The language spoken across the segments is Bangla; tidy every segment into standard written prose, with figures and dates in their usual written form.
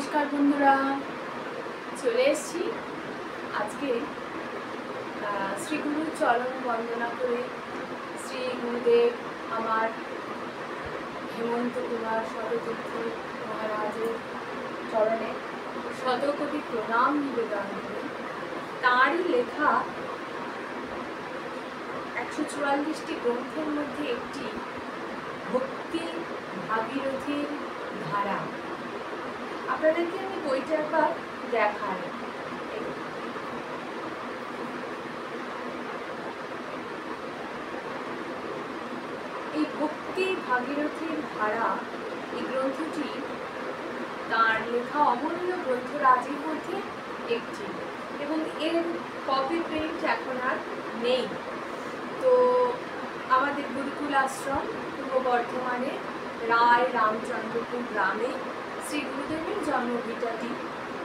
নমস্কার বন্ধুরা, চলে এসেছি আজকে শ্রী গুরুর চরণ বন্দনা করে শ্রী গুরুদেব আমার হেমন্ত কুমার শততীর্থ মহারাজের চরণে শতকোটি প্রণাম নিবেদন করে তাঁরই লেখা 144টি গ্রন্থের মধ্যে একটি ভক্তি ভাগীরথীর ধারা। আপনাদেরকে আমি বইটা একবার দেখাই। এই ভক্তি ভাগীরথীর ধারা এই গ্রন্থটি তার লেখা অমূল্য গ্রন্থরাজির মধ্যে একটি, এবং এর কপি প্রিন্ট এখন আর নেই। তো আমাদের গুরুকুল আশ্রম পূর্ব বর্ধমানে রায় রামচন্দ্রপুর গ্রামে শ্রী গুরুদেবের জন্মভিটাটি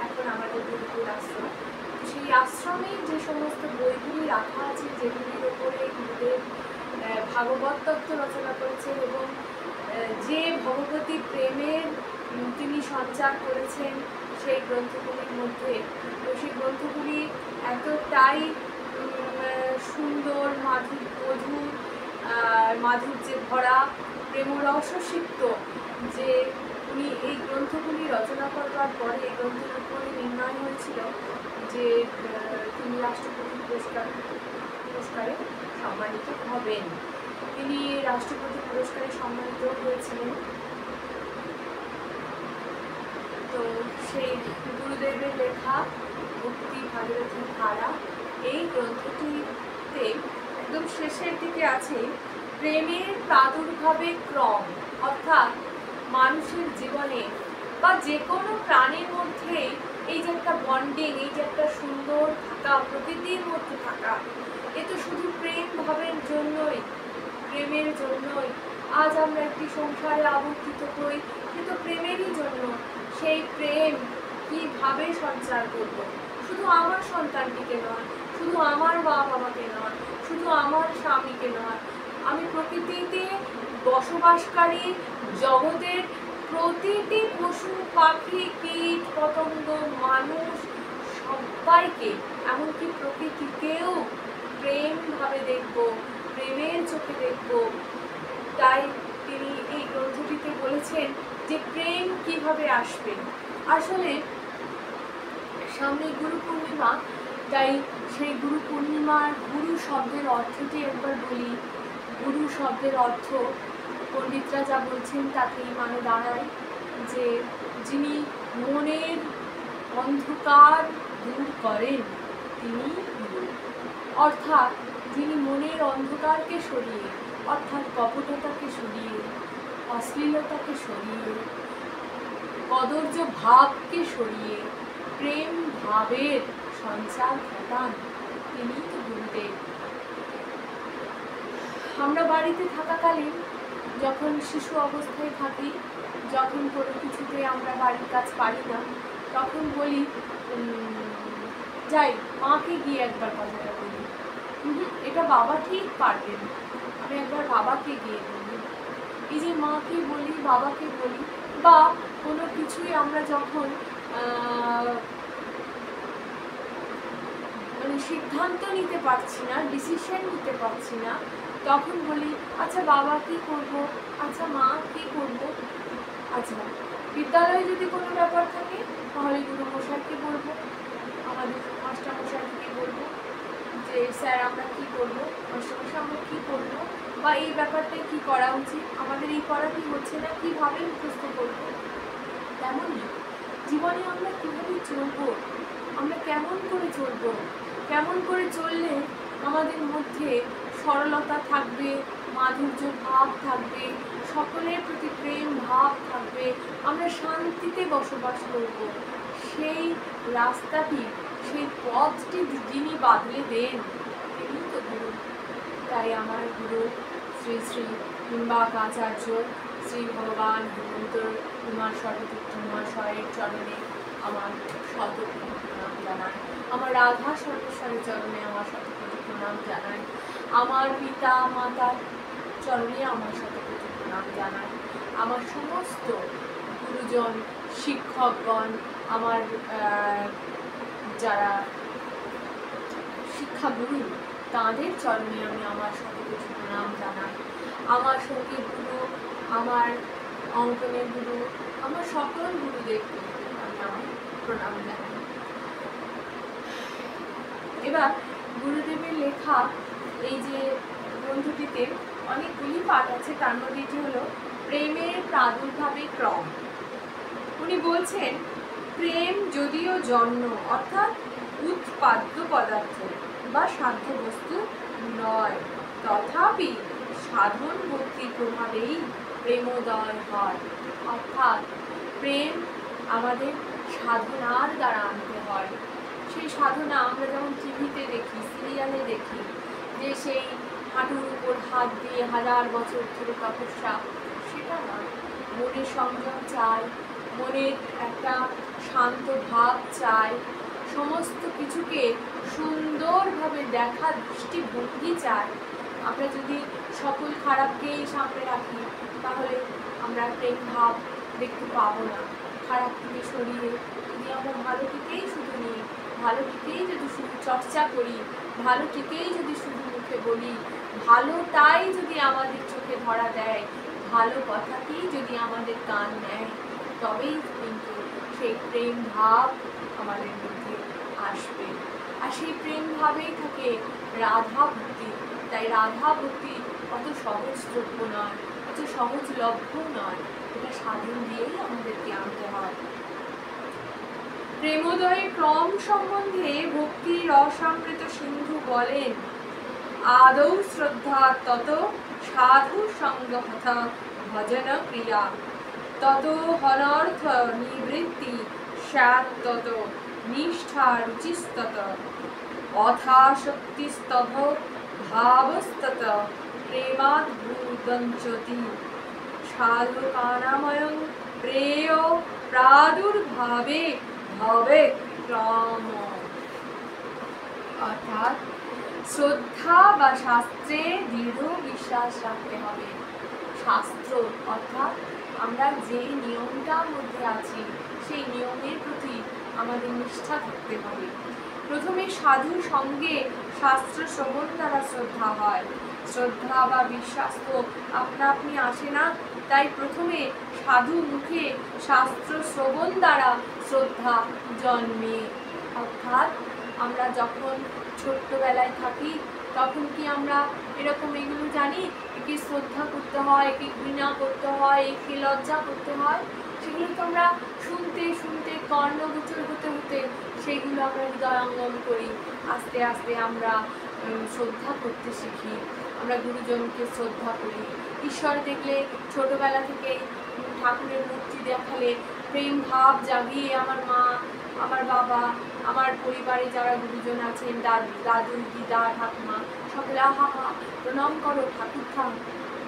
এখন আমাদের গুরুকুল আশ্রম। সেই আশ্রমে যে সমস্ত বইগুলি রাখা আছে, যেগুলির ওপরে গুরুদেব ভাগবত তত্ত্ব রচনা করেছেন এবং যে ভগবতী প্রেমের তিনি সঞ্চার করেছেন সেই গ্রন্থগুলির মধ্যে, তো সেই গ্রন্থগুলি এতটাই সুন্দর, মাধুর্যে ভরা, প্রেমরসসিক্ত যে উনি এই গ্রন্থগুলি রচনা করবার পরে এই গ্রন্থের উপরে নির্ণয় হয়েছিল যে তিনি রাষ্ট্রপতি পুরস্কারে সম্মানিত হবেন। তিনি রাষ্ট্রপতি পুরস্কারে সম্মানিত হয়েছিলেন। তো সেই গুরুদেবের লেখা ভক্তি ভাগীরথীর ধারা এই গ্রন্থটিতে একদম শেষের দিকে আছে প্রেমের প্রাদুর্ভাবের ক্রম, অর্থাৎ মানুষের জীবনে বা যে কোনো প্রাণীর মধ্যে এই যে একটা বন্ডিং, এই যে একটা সুন্দর থাকা, প্রকৃতির মধ্যে থাকা, এ তো শুধু প্রেম ভাবের জন্যই, প্রেমের জন্যই আজ আমরা একটি সংসারে আবর্তিত হই, কিন্তু প্রেমেরই জন্য। সেই প্রেম কিভাবে সঞ্চার করব? শুধু আমার সন্তানটিকে নয়, শুধু আমার মা বাবাকে নয়, শুধু আমার স্বামীকে নয়, আমি প্রকৃতিতে বসবাসকারী জগতের প্রতিটি পশু পাখি কীট পতঙ্গ মানুষ সবাইকে, এমনকি প্রকৃতিকেও প্রেম ভাবে দেখব, প্রেমের চোখে দেখব। তাই তিনি এই গ্রন্থটিতে বলেছেন যে প্রেম কিভাবে আসবে। আসলে সামনে গুরু পূর্ণিমা, তাই সেই গুরু পূর্ণিমার গুরু শব্দের অর্থটি একবার বলি। গুরু শব্দের অর্থ পণ্ডিতরা যা বলছেন তাতেই মানে দাঁড়ায় যে যিনি মনের অন্ধকার দূর করেন তিনি গুরু, অর্থাৎ যিনি মনের অন্ধকারকে সরিয়ে, অর্থাৎ কপটতাকে সরিয়ে, অশ্লীলতাকে সরিয়ে, কদর্য ভাবকে সরিয়ে প্রেম ভাবের সঞ্চার ঘটান, তিনি তো গুরুদেব। আমরা বাড়িতে থাকাকালীন যখন শিশু অবস্থায় থাকি, যখন কোনো কিছুতে আমরা বাড়ির কাজ পারি না, তখন বলি যাই মাকে গিয়ে একবার কথাটা বলি, এটা বাবা ঠিক পারবেন, আমি একবার বাবাকে গিয়ে বলি। এই যে মাকে বলি, বাবাকে বলি, বা কোনো কিছুই আমরা যখন মানে সিদ্ধান্ত নিতে পারছি না, ডিসিশন নিতে পারছি না, তখন বলি আচ্ছা বাবা কি করব, আচ্ছা মা কি করব। আচ্ছা বিদ্যালয়ে যদি কোনো ব্যাপার থাকে তাহলে গুরু মশাইকে বলবো, আমাদের মাস্টারমশাইকে বলবো যে স্যার আমরা কি করবো, মাস্টারমশাই আমরা কি করবো, বা এই ব্যাপারটায় কি করা উচিত, আমাদের এই করাটি হচ্ছে না, কিভাবে মুখস্থ করবো। তেমনই জীবনে আমরা কীভাবে চলবো, আমরা কেমন করে চলবো, কেমন করে চললে আমাদের মধ্যে সরলতা থাকবে, মাধুর্য ভাব থাকবে, সকলের প্রতি প্রেম ভাব থাকবে, আমরা শান্তিতে বসবাস করব, সেই রাস্তাটি, সেই পথটি যিনি বাদলে দেন তিনি তো গুরু। তাই আমার গুরু শ্রী শ্রী হিমবাক আচার্য শ্রী ভগবান হেমন্ত কুমার শততীর্থ মহাশয়ের চরণে আমার শতকোটি প্রণাম জানাই, আমার রাধা সর্বেশ্বরের চরণে আমার শতকোটি প্রণাম জানাই, আমার পিতা মাতার চরণে আমার শতকোটি প্রণাম জানাই, আমার সমস্ত গুরুজন শিক্ষকগণ, আমার যারা শিক্ষাগুরু, তাঁদের চরণে আমি আমার সর্বোচ্চ প্রণাম জানাই। আমার সঙ্গীত গুরু, আমার অঙ্কনের গুরু, আমার সকল গুরুদেরকে আমি আমার প্রণাম জানাই। এবার গুরুদেবের লেখা এই যে গ্রন্থটিতে অনেকগুলি পাঠ আছে, তার মধ্যে এটি হলো প্রেমের প্রাদুর্ভাবের ক্রম। উনি বলছেন, প্রেম যদিও জন্ম অর্থাৎ উৎপাদ্য পদার্থ বা সাধ্য বস্তু নয়, তথাপি সাধন ভক্তির প্রভাবেই প্রেমোদয় হয়। অর্থাৎ প্রেম আমাদের সাধনার দ্বারা আনতে হয়। সেই সাধনা আমরা যেমন টিভিতে দেখি, সিরিয়ালে দেখি, যে সেই হাঁটুর উপর হাত দিয়ে 1000 বছর ধরে তপস্যা, সেটা নয়। মনের সংযম চাই, মনের একটা শান্ত ভাব চাই, সমস্ত কিছুকে সুন্দরভাবে দেখার দৃষ্টিভঙ্গি চাই। আমরা যদি সকল খারাপকেই সামনে রাখি, তাহলে আমরা প্রেম ভাব দেখতে পাবো না। খারাপটিকে সরিয়ে যদি আমরা ভালোটিকেই শুধু নিই, ভালোটিকেই যদি শুধু চর্চা করি, ভালোটিকেই যদি শুধু মুখে বলি, ভালোটাই যদি আমাদের চোখে ধরা দেয়, ভালো কথাকেই যদি আমাদের কান নেয়, তবেই কিন্তু সেই প্রেম ভাব আমাদের মধ্যে আসবে। আর সেই প্রেম ভাবেই থাকে রাধা ভক্তি। তাই রাধা ভক্তি অত সহজদ্রব্য নয়, অত সহজলভ্য নয়, এটা সাধন দিয়েই আমাদেরকে আনতে হয়। প্রেমোদয়ের ক্রম সম্বন্ধে ভক্তি রসামৃত সিন্ধু বলেন, আদৌ শ্রদ্ধা তত সাধু সঙ্গহতা ভজন ক্রিয়া, তত হনর্থ নিবৃত্তি স্যাৎ, তত নিষ্ঠা রুচিস্তত অথাশক্তিস্তভ ভাবস্তত প্রেমাদ্ভুতঞ্চতি সাধকানাময়ং প্রেয় প্রাদুর্ভাবে ভবে ক্রম। অর্থাৎ শ্রদ্ধা বা শাস্ত্রে দৃঢ় বিশ্বাস রাখতে হবে। শাস্ত্র অর্থাৎ আমরা যে নিয়মটার মধ্যে আছি, সেই নিয়মের প্রতি আমাদের নিষ্ঠা থাকতে হবে। প্রথমে সাধু সঙ্গে শাস্ত্র শ্রবণ দ্বারা শ্রদ্ধা হয়। শ্রদ্ধা বা বিশ্বাস তো আপনা আপনি আসে না, তাই প্রথমে সাধু মুখে শাস্ত্র শ্রবণ দ্বারা শ্রদ্ধা জন্মে। অর্থাৎ আমরা যখন ছোট্টবেলায় থাকি, তখন কি আমরা এরকম এগুলো জানি, একে শ্রদ্ধা করতে হয়, একে ঘৃণা করতে হয়, একে লজ্জা করতে হয়? সেগুলো তো আমরা শুনতে শুনতে কর্ণগোচর হতে হতে সেইগুলো আমরা হৃদয়ঙ্গম করি। আস্তে আস্তে আমরা শ্রদ্ধা করতে শিখি, আমরা গুরুজনকে শ্রদ্ধা করি। ঈশ্বর দেখলে ছোটবেলা থেকে ঠাকুরের মূর্তি দেখালে প্রেম ভাব জাগিয়ে আমার মা, আমার বাবা, আমার পরিবারে যারা গুরুজন আছেন, দাদু, দিদা, ঠাকুমা, সকলে আহা হা প্রণাম করো, ঠাকুর থাক।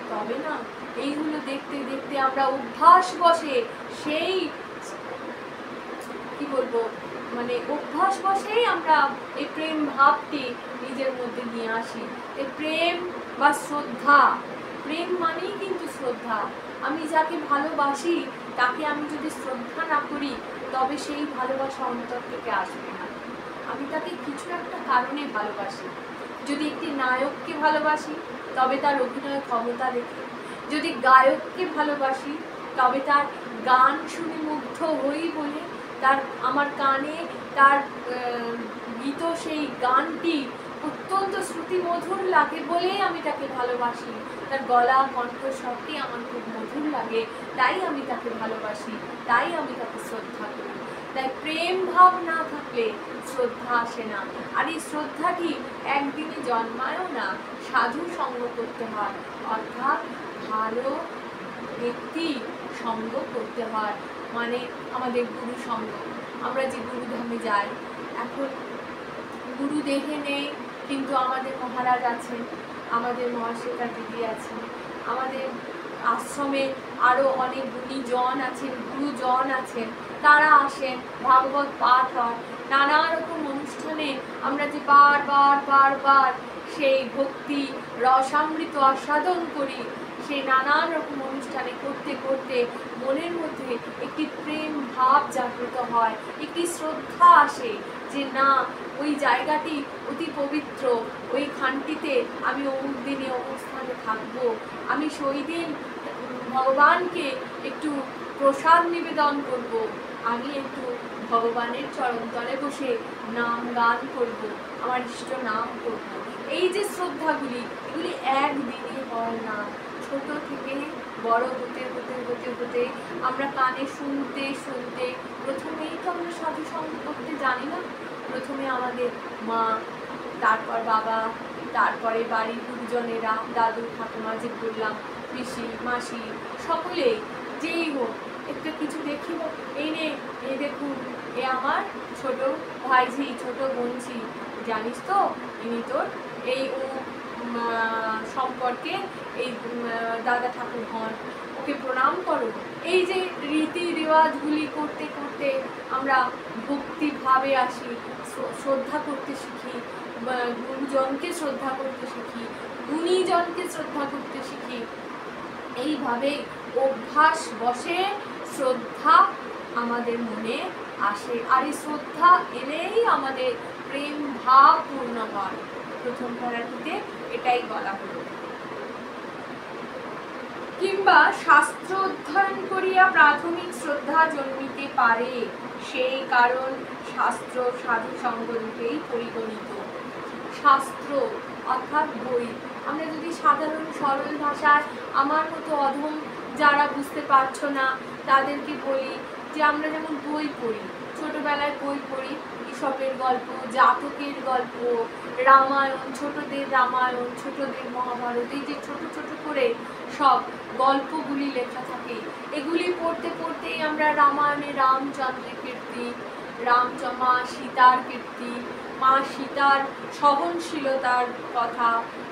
তবে না, এইগুলো দেখতে দেখতে আমরা অভ্যাস বসে সেই কি বলবো, মানে অভ্যাস বসেই আমরা এই প্রেম ভাবটি নিজের মধ্যে নিয়ে আসি। এই প্রেম বা শ্রদ্ধা, প্রেম মানেই কিন্তু শ্রদ্ধা। আমি যাকে ভালোবাসি তাকে আমি যদি শ্রদ্ধা না করি, তবে সেই ভালোবাসা অন্তর থেকে আসবে না। আমি তাকে কিছু একটা কারণে ভালোবাসি। যদি একটি নায়ককে ভালোবাসি, তবে তার অভিনয় ক্ষমতা দেখে। যদি গায়ককে ভালোবাসি, তবে তার গান শুনে মুগ্ধ হই বলে তার আমার কানে তার গীত, সেই গানটি অত্যন্ত শ্রুতিমধুর লাগে বলেই আমি তাকে ভালোবাসি। তার গলা কণ্ঠস্বরটি আমার খুব মধুর লাগে, তাই আমি তাকে ভালোবাসি, তাই আমি তাকে শ্রদ্ধা করি। তাই প্রেম ভাব না থাকলে শ্রদ্ধা আসে না। আর এই শ্রদ্ধাটি একদিনে জন্মায়ও না, সাধু সঙ্গ করতে হয়, অর্থাৎ ভালো ব্যক্তি সঙ্গ করতে হয়, মানে আমাদের গুরু সঙ্গ। আমরা যে গুরুধামে যাই, এখন গুরু দেহে নেই, কিন্তু আমাদের মহারাজ আছেন, আমাদের মহাশ্বেতা দিদি আছেন, আমাদের আশ্রমে আরও অনেক গুণীজন আছেন, গুরুজন আছেন, তারা আসেন, ভাগবত পাঠ হয়, নানা রকম অনুষ্ঠানে আমরা যে বারবার সেই ভক্তি রসামৃত আস্বাদন করি, সেই নানান রকম অনুষ্ঠানে করতে করতে মনের মধ্যে একটি প্রেম ভাব ভাব জাগ্রত হয়, একটি শ্রদ্ধা আসে যে না, ওই জায়গাটি অতি পবিত্র, ওই খানটিতে আমি অমুক দিনে অমুক স্থানে থাকবো, আমি সেই দিন ভগবানকে একটু প্রসাদ নিবেদন করব, আমি একটু ভগবানের চরণতলে বসে নাম গান করব, আমার ইষ্ট নাম করব। এই যে শ্রদ্ধাগুলি, এগুলি একদিনে হয় না। ছোট থেকে বড় হতে হতে হতে হতে আমরা কানে শুনতে শুনতে, প্রথমেই তো আমরা সাধু সঙ্গ করতে জানি না। প্রথমে আমাদের মা, তারপর বাবা, তারপরে বাড়ির গুরুজনেরা, দাদু ঠাকুমা যে বললাম, পিসি মাসি, সকলে যেই হোক একটু কিছু দেখিব, এই নে, এই দেখুন, এ আমার ছোট ভাইঝি, ছোট বোনঝি, জানিস তো ইনি তোর এই সম্পর্কে এই দাদা ঠাকুর হন, ওকে প্রণাম করো। এই যে রীতি রেওয়াজগুলি করতে করতে আমরা ভক্তিভাবে আসি, শ্রদ্ধা করতে শিখি, গুরুজনকে শ্রদ্ধা করতে শিখি, গুণীজনকে শ্রদ্ধা করতে শিখি। এইভাবে অভ্যাস বসে শ্রদ্ধা আমাদের মনে আসে, আর এই শ্রদ্ধা এলেই আমাদের প্রেম ভাব পূর্ণ হয়। প্রথম ধারাটিতে এটাই বলা হলো। কিংবা শাস্ত্র অধ্যয়ন করিয়া প্রাথমিক শ্রদ্ধা জন্মিতে পারে, সেই কারণ শাস্ত্র সাধু সঙ্গ রূপেই পরিগণিত। শাস্ত্র অর্থাৎ বই, আমরা যদি সাধারণ সরল ভাষায় আমার মতো অধম যারা বুঝতে পারছো না তাদেরকে বলি যে আমরা যেমন বই পড়ি, ছোটবেলায় বই পড়ি, ঈশপের গল্প, জাতকের গল্প, রামায়ণ, ছোটদের রামায়ণ, ছোটদের মহাভারত, এই যে ছোট ছোট করে সব গল্পগুলি লেখা থাকে, এগুলি পড়তে পড়তেই আমরা রামায়ণে রামচন্দ্রের কীর্তি, মা সীতার কীর্তি, মা সীতার সহনশীলতার কথা,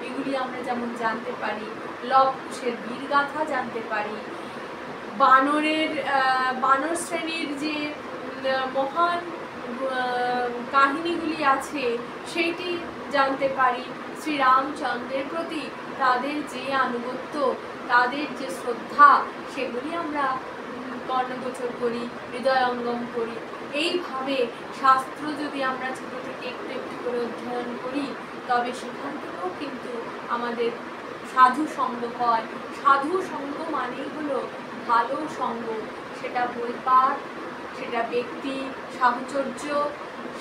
এগুলি আমরা যেমন জানতে পারি, লব কুশের বীরগাথা জানতে পারি, বানর শ্রেণীর যে মহান কাহিনীগুলি আছে সেইটি জানতে পারি, শ্রীরামচন্দ্রের প্রতি তাদের যে আনুগত্য, তাদের যে শ্রদ্ধা, সেগুলি আমরা কর্ণগোচর করি, হৃদয়ঙ্গম করি। এইভাবে শাস্ত্র যদি আমরা ছোট থেকে একটু একটু করে অধ্যয়ন করি, তবে সেখান থেকেও কিন্তু আমাদের সাধু সঙ্গ হয়। সাধু সঙ্গ মানেই হলো ভালো সঙ্গ, সেটা বইপাঠ, সেটা ব্যক্তি সাহচর্য,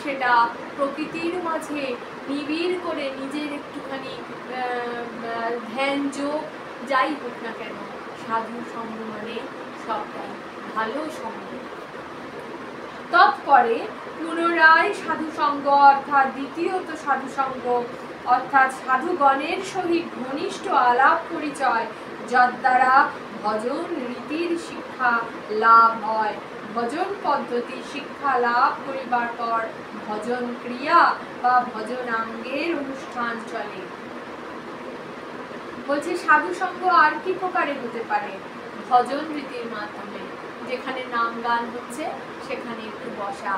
সেটা প্রকৃতির মাঝে নিবিড় করে নিজের একটুখানি ধ্যান যোগ, যাই হোক না কেন, সাধু সঙ্গ মানে সবটাই ভালো সঙ্গ। তৎপরে পুনরায় সাধু সঙ্গ অর্থাৎ দ্বিতীয়ত সাধু সঙ্গ অর্থাৎ সাধুগণের সহিত ঘনিষ্ঠ আলাপ পরিচয়, যার দ্বারা ভজন রীতির শিক্ষা লাভ হয়। ভজন পদ্ধতি শিক্ষা লাভ করিবার পর ভজন ক্রিয়া বা ভজনাঙ্গের অনুষ্ঠান চলে। বলছে সাধু সঙ্গ আর কি প্রকারে হতে পারে? ভজন রীতির মাধ্যমে, যেখানে নাম গান হচ্ছে সেখানে একটু বসা,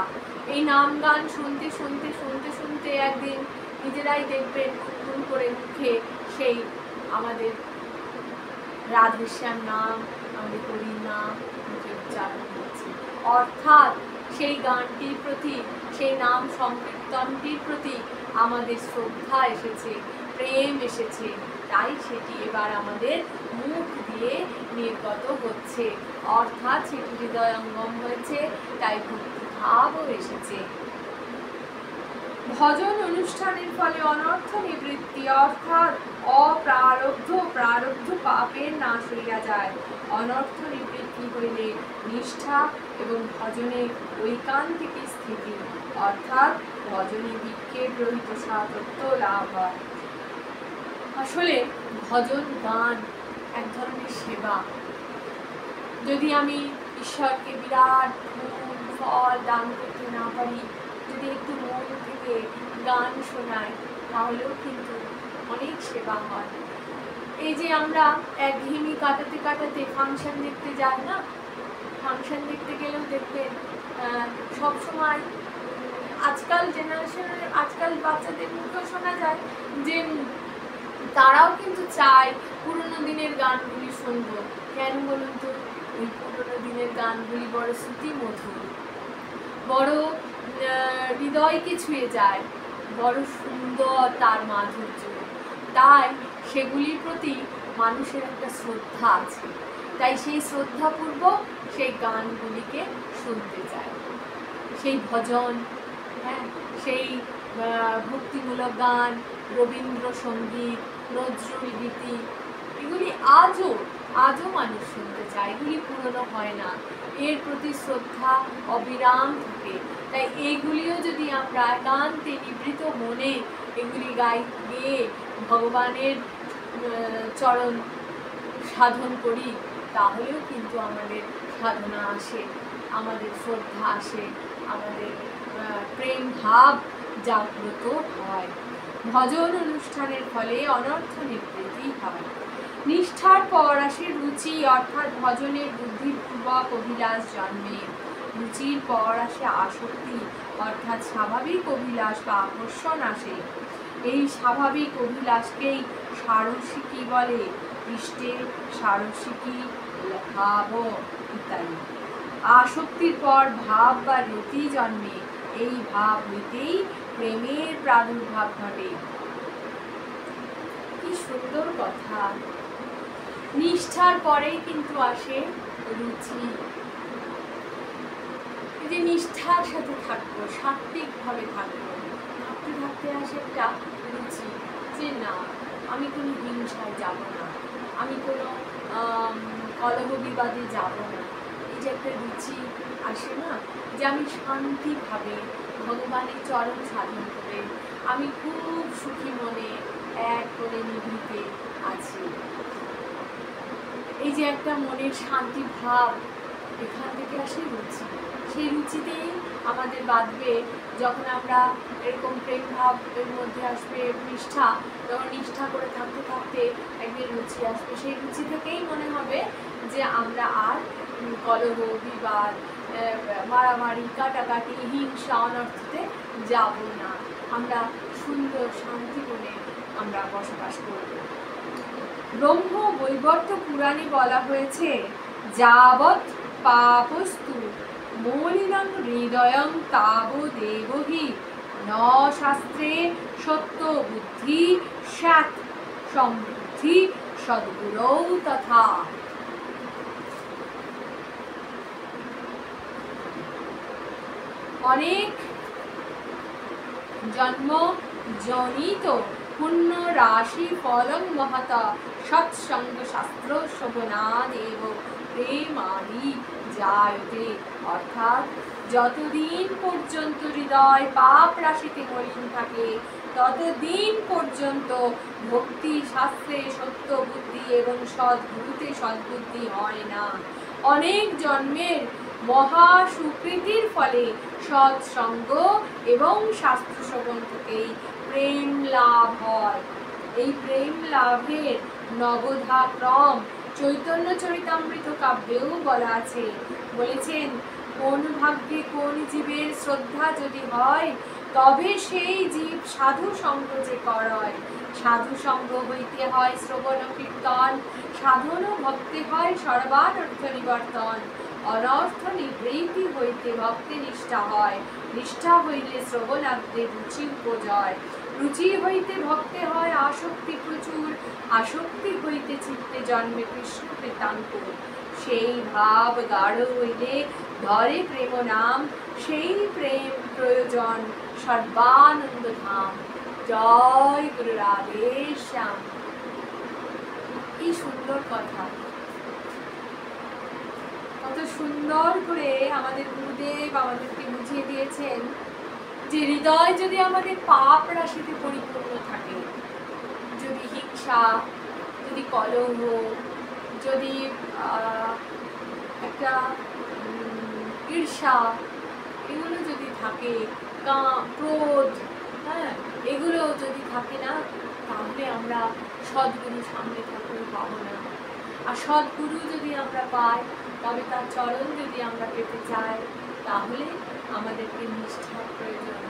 এই নাম গান শুনতে শুনতে শুনতে শুনতে একদিন নিজেরাই দেখবেন গুনগুন করে মুখে সেই আমাদের রাধেশ্যাম নাম, আমাদের হরির নাম মুখে উচ্চারণ হচ্ছে, অর্থাৎ সেই গানটির প্রতি, সেই নাম সংকীর্তনটির প্রতি আমাদের শ্রদ্ধা এসেছে, প্রেম এসেছে, তাই সেটি এবার আমাদের মুখ দিয়ে নির্গত হচ্ছে, অর্থাৎ সেটি হৃদয়ঙ্গম হয়েছে, তাই ভক্তিভাবও এসেছে। ভজন অনুষ্ঠানের ফলে অনর্থ নিবৃত্তি অর্থাৎ প্রারব্ধ পাপের নাশ হইয়া যায়। অনর্থ নিবৃত্তি হইলে নিষ্ঠা এবং ভজনে ঐকান্তিক স্থিতি অর্থাৎ ভজনে বিক্ষেপ রহিত সাতত্য লাভ হয়। আসলে ভজন গান এক ধরনের সেবা। যদি আমি ঈশ্বরকে বিরাট ফুল ফল দান করতে না পারি, যদি একটু মন থেকে গান শোনাই, তাহলেও কিন্তু অনেক সেবা হয়। এই যে আমরা একঘেয়েমি কাটাতে কাটাতে ফাংশন দেখতে যাই না, ফাংশন দেখতে গেলেও দেখবেন সবসময় আজকাল জেনারেশনের আজকাল বাচ্চাদের মুখেও শোনা যায় যে তারাও কিন্তু চায় পুরোনো দিনের গানগুলি শুনবো। কেন বলুন তো? ওই পুরোনো দিনের গানগুলি বড় শ্রুতিমধুর, বড় হৃদয়কে ছুঁয়ে যায়, বড় সুন্দর তার মাধুর্য। তাই সেগুলির প্রতি মানুষের একটা শ্রদ্ধা আছে, তাই সেই শ্রদ্ধাপূর্বক সেই গানগুলিকে শুনতে চায়। সেই ভজন, হ্যাঁ, সেই ভক্তিমূলক গান, রবীন্দ্রসঙ্গীত, নজরুল গীতি, এগুলি আজও মানুষ শুনতে চায়, এগুলি পুরনো হয় না, এর প্রতি শ্রদ্ধা অবিরাম থাকে। তাই এইগুলিও যদি আমরা একান্তে নিবৃত মনে এগুলি গেয়ে ভগবানের চরণ সাধন করি, তাহলেও কিন্তু আমাদের সাধনা আসে, আমাদের শ্রদ্ধা আসে, আমাদের প্রেম ভাব জাগ্রত হয়। ভজন অনুষ্ঠানের ফলে অনর্থ নিবৃত্তি হয়। নিষ্ঠার পর আসে রুচি, অর্থাৎ ভজনের বুদ্ধিপূর্বক অভিলাষ জন্মে। রুচির পর আসে আসক্তি, অর্থাৎ স্বাভাবিক অভিলাষ বা আকর্ষণ আসে। এই স্বাভাবিক অভিলাষকেই সারসিকী বলে, পৃষ্ঠে সারসিকী ভাব ইত্যাদি। আসক্তির পর ভাব বা রতি জন্মে, এই ভাব হইতেই প্রেমের প্রাদুর্ভাব ঘটে। কি সুন্দর কথা! নিষ্ঠার পরেই কিন্তু আসে রুচি। যে নিষ্ঠার সাথে থাকবো, সাত্বিকভাবে থাকবো, থাকতে থাকতে আসে একটা রুচি, যে না, আমি কোনো হিংসায় যাব না, আমি কোনো কলহ বিবাদে যাব না। এই যে একটা রুচি আসে না, যে আমি শান্তিভাবে ভগবানের চরণ সাধন করে আমি খুব সুখী মনে এক করে নিভৃতে আছি। এই যে একটা মনের শান্তি ভাব, এখান থেকে আসে রুচি। সেই রুচিতেই আমাদের বাঁধবে, যখন আমরা এরকম প্রেম ভাবের মধ্যে আসবে নিষ্ঠা, তখন নিষ্ঠা করে থাকতে থাকতে একদিন রুচি আসবে। সেই রুচি থেকেই মনে হবে যে আমরা আর কলহ বিবাদ, মারামারি, কাটাকাটি, হিংসা, অনর্থতে যাব না, আমরা সুন্দর শান্তি করে আমরা বসবাস করব। ব্রহ্ম বৈবর্ত পুরাণে বলা হয়েছে, যাবৎ পাপস্তু মলিনং হৃদয়ং তাবদেব হি ন শাস্ত্রে সত্য বুদ্ধি স্যাৎ সমবুদ্ধি সদ্গুরৌ তথা। অনেক জন্ম জনিত পুণ্য রাশি ফলং মহতা সৎসঙ্গ শাস্ত্র শোভনাদেব প্রেমাদি জায়তে। অর্থাৎ যতদিন পর্যন্ত হৃদয় পাপ রাশিতে মলিন থাকে, ততদিন পর্যন্ত ভক্তি শাস্ত্রে সত্য বুদ্ধি এবং সদ্গুরুতে সদ্বুদ্ধি হয় না। অনেক জন্মের মহা সুকৃতির ফলে সৎসঙ্গ এবং শাস্ত্র শ্রবণ থেকেই প্রেম লাভ হয়। এই প্রেম লাভের নবধা ক্রম চৈতন্য চরিতামৃত কাব্যেও বলা আছে। বলেছেন, কোন ভাগ্যে কোন জীবের শ্রদ্ধা যদি হয়, তবে সেই জীব সাধু সঙ্গ যে করয়। সাধু সঙ্গ হইতে হয় শ্রবণ কীর্তন, সাধন ভক্তি হয় সর্বানর্থ নিবর্তন। অনর্থ নিবৃত্তি হইতে ভক্তি নিষ্ঠা হয়, নিষ্ঠা হইলে শ্রবণাগ্রে রুচি উপজয়, রুচি হইতে ভক্তে হয় আসক্তি প্রচুর, আসক্তি হইতে চিত্তে জন্মে কৃষ্ণ কৃতাঙ্ক। সেই ভাব গাঢ় হইলে ধরে প্রেম নাম, সেই প্রেম প্রয়োজন সর্বানন্দ ধাম। জয় গুরু রাধে শ্যাম। কি সুন্দর কথা! কত সুন্দর করে আমাদের গুরুদেব আমাদেরকে বুঝিয়ে দিয়েছেন যে হৃদয় যদি আমাদের পাপ রাশিতে পরিপূর্ণ থাকে, যদি হিংসা, যদি কলহ, যদি একটা ঈর্ষা, এগুলো যদি থাকে, ক্রোধ, হ্যাঁ, এগুলো যদি থাকে না, তাহলে আমরা সদ্গুরু সামনে থাকলেও পাবো না। আর সদ্গুরু যদি আমরা পাই, তবে তার চরণ যদি আমরা পেতে চাই, তাহলে আমাদেরকে নিষ্ঠার প্রয়োজন।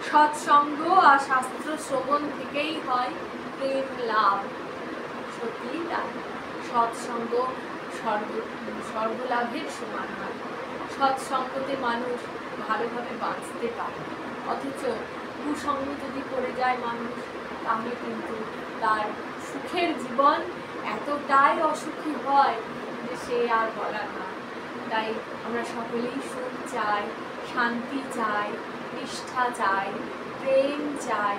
সৎসঙ্গ আর শাস্ত্র শ্রবণ থেকেই হয় প্রেম লাভ। সত্যি তাই, সৎসঙ্গ স্বর্গলাভের সমান হয়। সৎসঙ্গতে মানুষ ভালোভাবে বাঁচতে পারে, অথচ কুসঙ্গ যদি করে যায় মানুষ, তাহলে কিন্তু তার সুখের জীবন এতটাই অসুখী হয় যে সে আর বলার না। তাই আমরা সকলেই সুখ চাই, শান্তি চাই, নিষ্ঠা চাই, প্রেম চাই।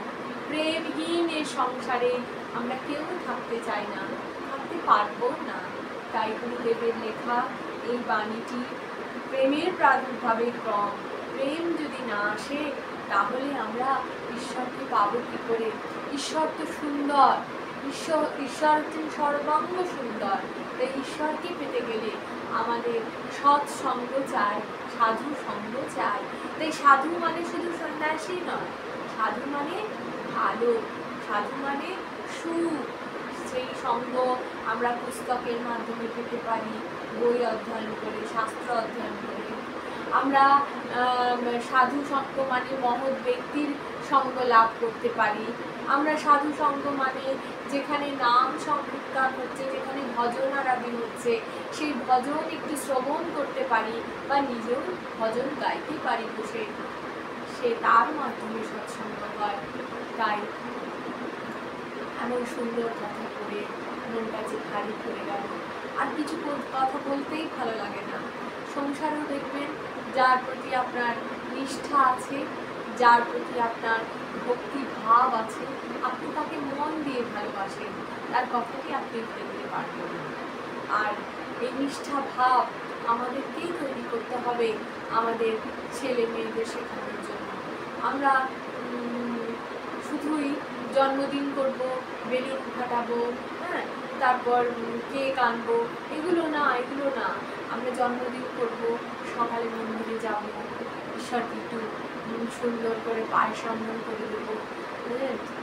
প্রেমহীন এই সংসারে আমরা কেউ থাকতে চাই না, থাকতে পারবো না। তাই গুরুদেবের লেখা এই বাণীটি প্রেমের প্রাদুর্ভাবের ক্রম। প্রেম যদি না আসে তাহলে আমরা ঈশ্বরকে পাবো কি করে? ঈশ্বর তো সুন্দর, ঈশ্বর হচ্ছেন সর্বাঙ্গ সুন্দর। তাই ঈশ্বরকে পেতে গেলে আমাদের সৎসঙ্গ চাই, সাধু সঙ্গ চাই। তাই সাধু মানে শুধু সন্ন্যাসী নয়, সাধু মানে ভালো, সাধু মানে সুখ। সেই সঙ্গ আমরা পুস্তকের মাধ্যমে পেতে পারি, বই অধ্যয়ন করে, শাস্ত্র অধ্যয়ন করে। আমরা সাধু সঙ্গ মানে মহৎ ব্যক্তির সঙ্গ লাভ করতে পারি। আমরা সাধু সঙ্গ মানে যেখানে নাম সংকীর্তন হচ্ছে, যেখানে ভজন আরাধন হচ্ছে, সেই ভজন একটু শ্রবণ করতে পারি বা নিজেও ভজন গাইতে পারি বসে, সে তার মাধ্যমে সৎসঙ্গ হয়। তাই এমন সুন্দর কথা করে মনটা যে ভারী করে গেল, আর কিছু কথা বলতেই ভালো লাগে না। সংসারেও দেখবেন যার প্রতি আপনার নিষ্ঠা আছে, যার প্রতি আপনার ভক্তি ভাব আছে, আপনি তাকে মন দিয়ে ভালোবাসেন, তার কথাটি আপনি ফেলতে পারবেন না। আর এই নিষ্ঠা ভাব আমাদেরকেই তৈরি করতে হবে আমাদের ছেলে মেয়েদের শেখানোর জন্য। আমরা শুধুই জন্মদিন করব, বেলুন ফাটাবো, হ্যাঁ, তারপর কেক আনবো, এগুলো না। আমরা জন্মদিন করব, সকালে মন্দিরে যাব, ঈশ্বরকে একটু সুন্দর করে পায়ে সম্মান করে দেবো,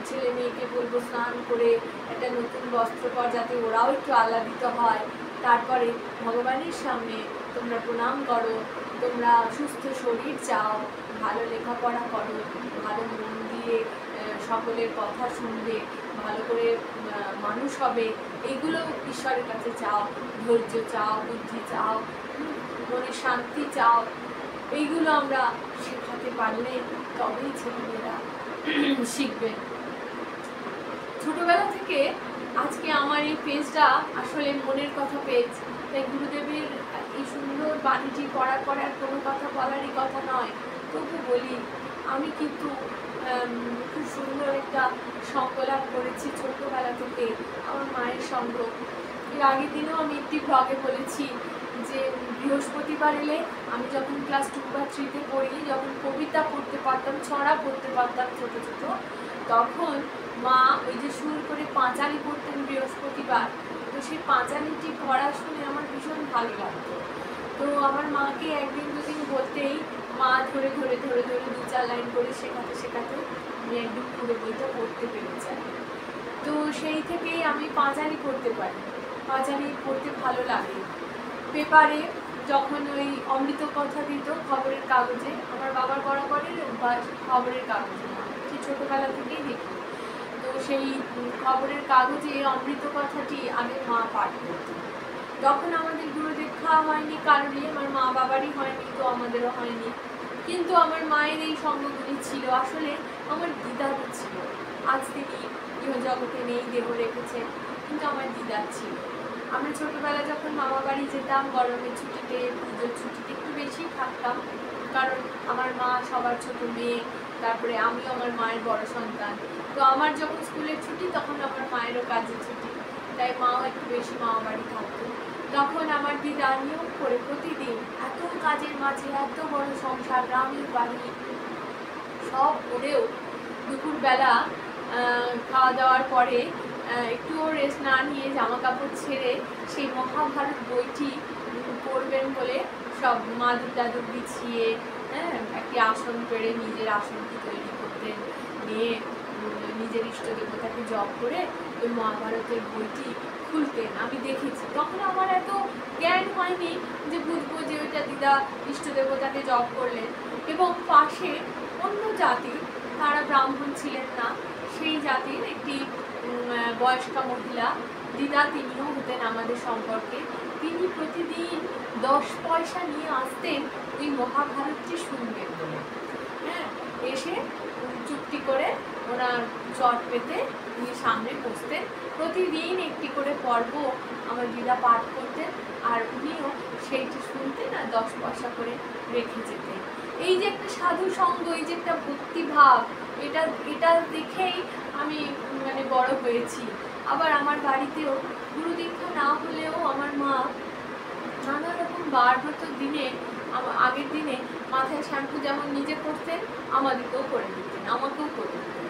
ছেলে মেয়েকে বলবো স্নান করে একটা নতুন বস্ত্র পর, যাতে ওরাও একটু আহ্লাদিত হয়। তারপরে ভগবানের সামনে তোমরা প্রণাম করো, তোমরা সুস্থ শরীর চাও, ভালো লেখাপড়া করো, ভালো মন দিয়ে সকলের কথা শুনবে, ভালো করে মানুষ হবে, এইগুলো ঈশ্বরের কাছে চাও। ধৈর্য চাও, বুদ্ধি চাও, মনে শান্তি চাও। এইগুলো আমরা শেখাতে পারলে তবেই ছেলেমেয়েরা শিখবে। ছোটবেলা থেকে আজকে আমার এই পেজটা আসলে মনের কথা পেজ। তাই গুরুদেবের এই সুন্দর বাণীটি পড়ার পরে আর কোনো কথা বলারই কথা নয়, তবু বলি আমি কিন্তু খুব সুন্দর একটা সংকলন করেছি ছোটবেলা থেকে, আমার মায়ের সঙ্গ। এর আগের দিনেও আমি একটি ব্লগে বলেছি যে বৃহস্পতিবার এলে আমি যখন ক্লাস 2 বা 3-তে পড়ি, যখন কবিতা পড়তে পারতাম, ছড়া পড়তে পারতাম ছোটো ছোটো, তখন মা ওই যে সুর করে পাঁচালি পড়তেন বৃহস্পতিবার। তো সেই পাঁচালিটি পড়া শুনে আমার ভীষণ ভালো লাগতো। তো আমার মাকে একদিন দুদিন বলতেই মা ধরে ধরে ধরে ধরে 2-4 লাইন করে শেখাতে আমি একদম পুরো বইটা পড়তে পেরে যাই। তো সেই থেকেই আমি পাঁচালি পড়তে পারি, পাঁচালি পড়তে ভালো লাগে। পেপারে যখন ওই অমৃত কথা দিত খবরের কাগজে, আমার বাবার বরাবরের খবরের কাগজে, সেই ছোটোবেলা থেকেই দেখি। তো সেই খবরের কাগজে অমৃত কথাটি আগে মা পাঠ করত। তখন আমাদের গুরুদেব খাওয়া হয়নি কারোরই, আমার মা বাবারই হয়নি, তো আমাদেরও হয়নি। কিন্তু আমার মায়ের এই সঙ্গগুলি ছিল, আসলে আমার দিদারও ছিল। আজ তিনি ইহজগতে নেই, দেহ রেখেছে, কিন্তু আমার দিদার ছিল। আমরা ছোটোবেলা যখন মামা বাড়ি যেতাম গরমের ছুটিতে, পুজোর ছুটিতে একটু বেশি থাকতাম, কারণ আমার মা সবার ছোট মেয়ে, তারপরে আমিও আমার মায়ের বড় সন্তান। তো আমার যখন স্কুলের ছুটি তখন আমার মায়েরও কাজের ছুটি, তাই মাও একটু বেশি মামা বাড়ি থাকতো। তখন আমার দিদা নিয়ম করে প্রতিদিন এত কাজের মাঝে, এত বড় সংসার, গ্রামের বাড়ি সব করেও দুপুরবেলা খাওয়া দাওয়ার পরে একটুও রেস্ট না নিয়ে জামা কাপড় ছেড়ে সেই মহাভারত বইটি পড়বেন বলে সব মাদুর টাদুর বিছিয়ে, হ্যাঁ, একটি আসন পেড়ে নিজের আসনটি তৈরি করতেন, নিয়ে নিজের ইষ্ট দেবতাকে জপ করে ওই মহাভারতের বইটি খুলতেন। আমি দেখেছি, তখন আমার এত জ্ঞান হয়নি যে বুঝবো যে ওইটা দিদা ইষ্ট দেবতাকে জপ করলেন। এবং পাশে অন্য জাতি, তারা ব্রাহ্মণ ছিলেন না, সেই জাতির একটি বয়স্কা মহিলা দিদা তিনিও হতেন আমাদের সম্পর্কে। তিনি প্রতিদিন 10 পয়সা নিয়ে আসতেন ওই মহাভারতটি শুনবেন বলে। হ্যাঁ, এসে চুপটি করে ওনার চট পেতে উনি সামনে বসতেন। প্রতিদিন একটি করে পর্ব আমার দিদা পাঠ করতেন, আর উনিও সেইটি শুনতেন আর 10 পয়সা করে রেখে যেতেন। এই যে একটা সাধু সঙ্গ, এই যে একটা ভক্তিভাব, এটা দেখেই আমি মানে বড় হয়েছি। আবার আমার বাড়িতেও গুরু দীক্ষা না হলেও আমার মা নানা রকম বারব্রতর দিনে আগের দিনে মাথায় শ্যাম্পু যেমন নিজে করতেন, আমাদেরকেও করে দিতেন, আমাকেও করে দিতেন।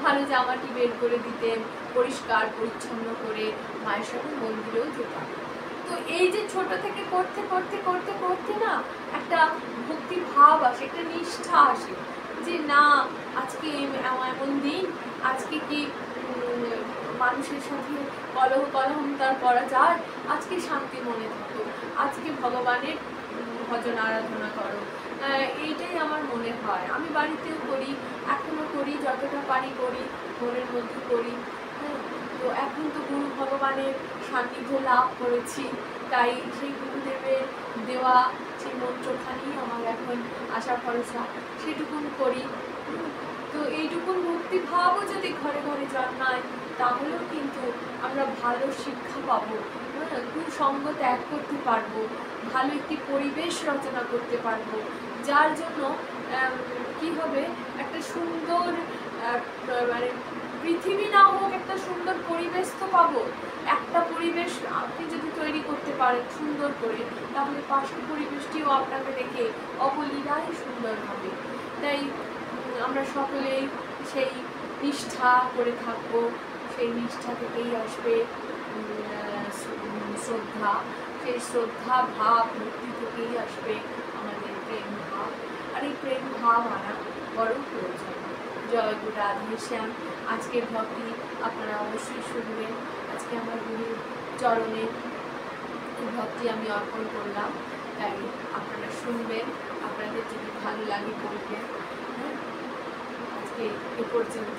ভালো জামাটি বের করে দিতেন, পরিষ্কার পরিচ্ছন্ন করে মায়ের সাথে মন্দিরেও যেতাম। তো এই যে ছোট থেকে করতে করতে করতে করতে না একটা ভক্তি ভাব আসে, একটা নিষ্ঠা আসে যে না, আজকে এমন দিন, আজকে কি মানুষের সাথে কলহমতার করা যায়, আজকে শান্তি মনে থাকো, আজকে ভগবানের ভজন আরাধনা করো। এইটাই আমার মনে হয়। আমি বাড়িতেও করি, এখনো করি, যতটা পারি করি, মনের মধ্যে করি। তো এখন তো গুরু ভগবানের সান্নিধ্য লাভ করেছি, তাই সেই গুরুদেবের দেওয়া সেই মন্ত্রখানি আমার এখন আশা ভরসা, সেটুকুন করি। তো এইটুকুন ভক্তিভাবও যদি ঘরে ঘরে জন্মায়, তাহলেও কিন্তু আমরা ভালো শিক্ষা পাবো, কুসঙ্গ ত্যাগ করতে পারবো, ভালো একটি পরিবেশ রচনা করতে পারবো, যার জন্য কি হবে, একটা সুন্দর মানে পৃথিবী না হোক, একটা সুন্দর পরিবেশ তো পাবো। একটা পরিবেশ আপনি যদি তৈরি করতে পারেন সুন্দর করে, তাহলে পাশের পরিবেশটিও আপনাকে দেখে অবলীলায় সুন্দর হবে। তাই আমরা সকলেই সেই নিষ্ঠা করে থাকবো, সেই নিষ্ঠা থেকেই আসবে শ্রদ্ধা, সেই শ্রদ্ধা ভাব ভক্তি থেকেই আসবে আমাদের প্রেম ভাব, আর এই প্রেম ভাব আনা বড় প্রয়োজন। জয় গুরু রাধে শ্যাম। আজকের ভক্তি আপনারা অবশ্যই শুনবেন। আজকে আমার গুরুর চরণে ভক্তি আমি অর্পণ করলাম, তাই আপনারা শুনবেন, আপনাদের যদি ভালো লাগে বলবেন। আজকে এ পর্যন্ত।